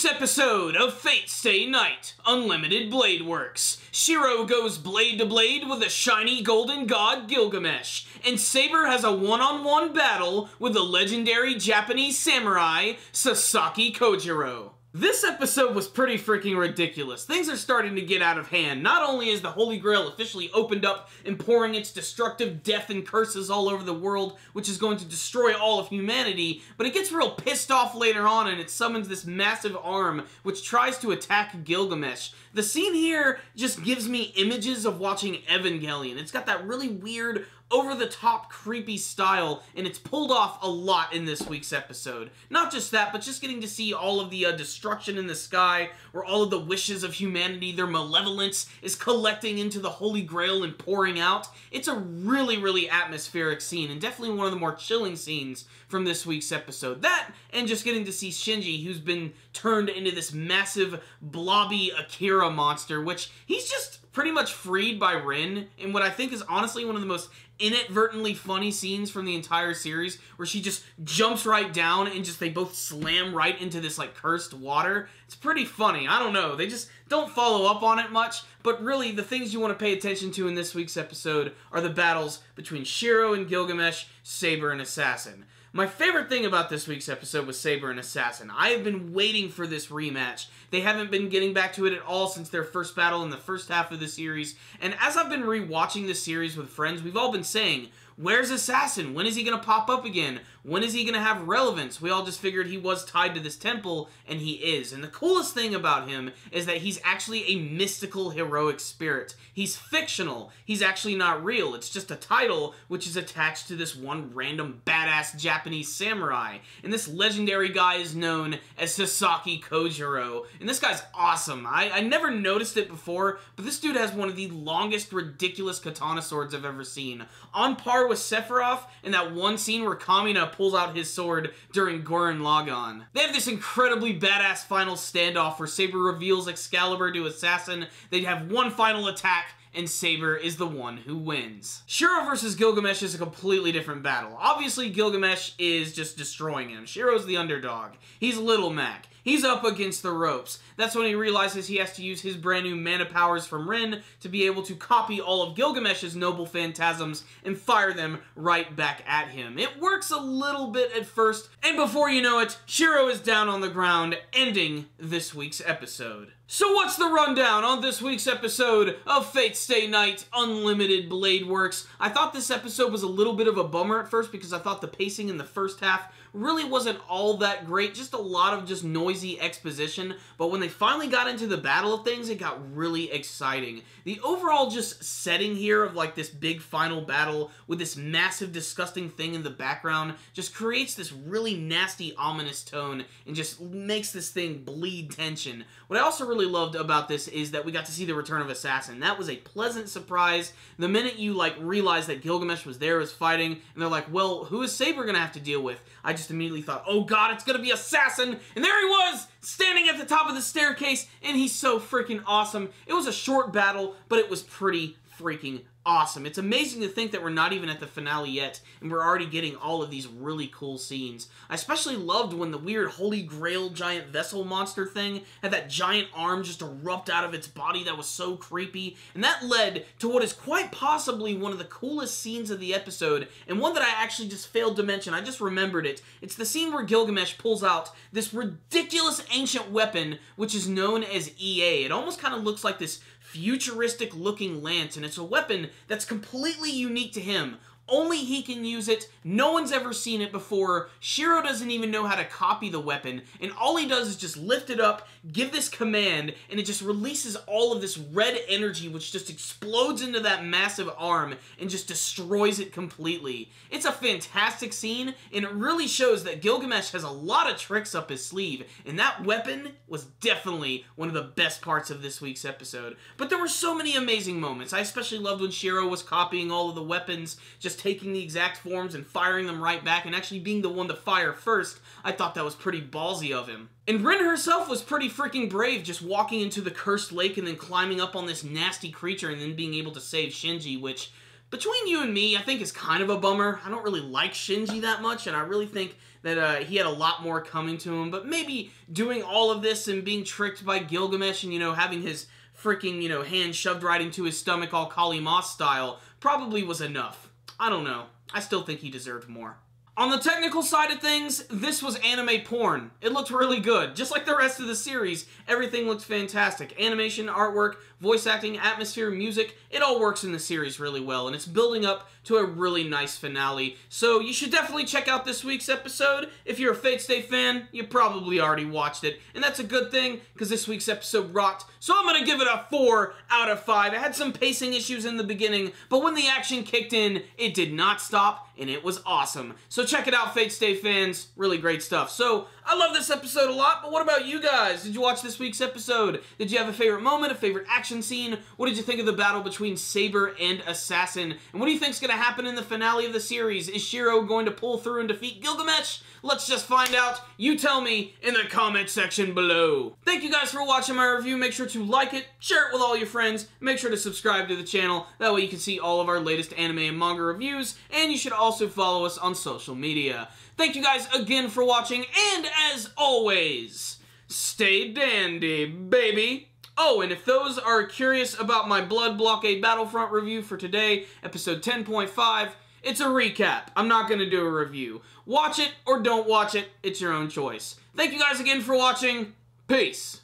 week's episode of Fate Stay Night, Unlimited Blade Works. Shirou goes blade to blade with the shiny golden god Gilgamesh, and Saber has a one-on-one battle with the legendary Japanese samurai Sasaki Kojiro. This episode was pretty freaking ridiculous. Things are starting to get out of hand. Not only is the Holy Grail officially opened up and pouring its destructive death and curses all over the world, which is going to destroy all of humanity, but it gets real pissed off later on and it summons this massive arm which tries to attack Gilgamesh. The scene here just gives me images of watching Evangelion. It's got that really weird, over-the-top, creepy style, and it's pulled off a lot in this week's episode. Not just that, but just getting to see all of the destruction in the sky, where all of the wishes of humanity, their malevolence, is collecting into the Holy Grail and pouring out. It's a really, really atmospheric scene, and definitely one of the more chilling scenes from this week's episode. That, and just getting to see Shinji, who's been turned into this massive, blobby Akira monster, which he's just pretty much freed by Rin, in what I think is honestly one of the most inadvertently funny scenes from the entire series, where she just jumps right down and just they both slam right into this like cursed water. It's pretty funny. I don't know, they just don't follow up on it much, but really the things you want to pay attention to in this week's episode are the battles between Shirou and Gilgamesh, Saber and Assassin. My favorite thing about this week's episode was Saber and Assassin. I have been waiting for this rematch. They haven't been getting back to it at all since their first battle in the first half of the series, and as I've been rewatching this series with friends, we've all been saying, where's Assassin? When is he going to pop up again? When is he going to have relevance? We all just figured he was tied to this temple, and he is. And the coolest thing about him is that he's actually a mystical heroic spirit. He's fictional. He's actually not real. It's just a title which is attached to this one random badass Japanese samurai. And this legendary guy is known as Sasaki Kojiro. And this guy's awesome. I never noticed it before, but this dude has one of the longest ridiculous katana swords I've ever seen. On par with Sephiroth in that one scene where Kamina pulls out his sword during Gurren Lagann. They have this incredibly badass final standoff where Saber reveals Excalibur to Assassin. They have one final attack, and Saber is the one who wins. Shirou versus Gilgamesh is a completely different battle. Obviously, Gilgamesh is just destroying him. Shirou's the underdog. He's Little Mac. He's up against the ropes. That's when he realizes he has to use his brand new mana powers from Rin to be able to copy all of Gilgamesh's noble phantasms and fire them right back at him. It works a little bit at first, and before you know it, Shirou is down on the ground, ending this week's episode. So what's the rundown on this week's episode of Fate Stay Night, Unlimited Blade Works? I thought this episode was a little bit of a bummer at first because I thought the pacing in the first half really wasn't all that great, just a lot of just noisy exposition, but when they finally got into the battle of things, it got really exciting. The overall just setting here of like this big final battle with this massive disgusting thing in the background just creates this really nasty ominous tone and just makes this thing bleed tension. What I also really loved about this is that we got to see the return of Assassin. That was a pleasant surprise. The minute you like realize that Gilgamesh was there, was fighting, and they're like, well, who is Saber gonna have to deal with? I just immediately thought, oh god, it's gonna be Assassin, and there he was, standing at the top of the staircase, and he's so freaking awesome. It was a short battle, but it was pretty freaking awesome. It's amazing to think that we're not even at the finale yet, and we're already getting all of these really cool scenes. I especially loved when the weird Holy Grail giant vessel monster thing had that giant arm just erupt out of its body. That was so creepy, and that led to what is quite possibly one of the coolest scenes of the episode, and one that I actually just failed to mention. I just remembered it. It's the scene where Gilgamesh pulls out this ridiculous ancient weapon, which is known as EA. It almost kind of looks like this futuristic looking lance, and it's a weapon that's completely unique to him. Only he can use it. No one's ever seen it before. Shirou doesn't even know how to copy the weapon, and all he does is just lift it up, give this command, and it just releases all of this red energy which just explodes into that massive arm and just destroys it completely. It's a fantastic scene, and it really shows that Gilgamesh has a lot of tricks up his sleeve, and that weapon was definitely one of the best parts of this week's episode. But there were so many amazing moments. I especially loved when Shirou was copying all of the weapons, just taking the exact forms and firing them right back, and actually being the one to fire first. I thought that was pretty ballsy of him. And Rin herself was pretty freaking brave, just walking into the cursed lake and then climbing up on this nasty creature and then being able to save Shinji, which between you and me, I think is kind of a bummer. I don't really like Shinji that much, and I really think that he had a lot more coming to him, but maybe doing all of this and being tricked by Gilgamesh and, you know, having his freaking, you know, hand shoved right into his stomach all Kali Ma style probably was enough. I don't know. I still think he deserved more. On the technical side of things, this was anime porn. It looked really good. Just like the rest of the series, everything looked fantastic. Animation, artwork, voice acting, atmosphere, music, it all works in the series really well, and it's building up to a really nice finale. So you should definitely check out this week's episode. If you're a Fate Stay fan, you probably already watched it, and that's a good thing, because this week's episode rocked. So I'm gonna give it a 4 out of 5. It had some pacing issues in the beginning, but when the action kicked in, it did not stop, and it was awesome. So check it out, Fate Stay fans. Really great stuff. So, I love this episode a lot, but what about you guys? Did you watch this week's episode? Did you have a favorite moment, a favorite action scene? What did you think of the battle between Saber and Assassin? And what do you think's going to happen in the finale of the series? Is Shirou going to pull through and defeat Gilgamesh? Let's just find out. You tell me in the comment section below. Thank you guys for watching my review. Make sure to like it, share it with all your friends, make sure to subscribe to the channel. That way you can see all of our latest anime and manga reviews, and you should also follow us on social media. Thank you guys again for watching, and as always, stay dandy, baby! Oh, and if those are curious about my Blood Blockade Battlefront review for today, episode 10.5, it's a recap. I'm not going to do a review. Watch it or don't watch it, it's your own choice. Thank you guys again for watching. Peace.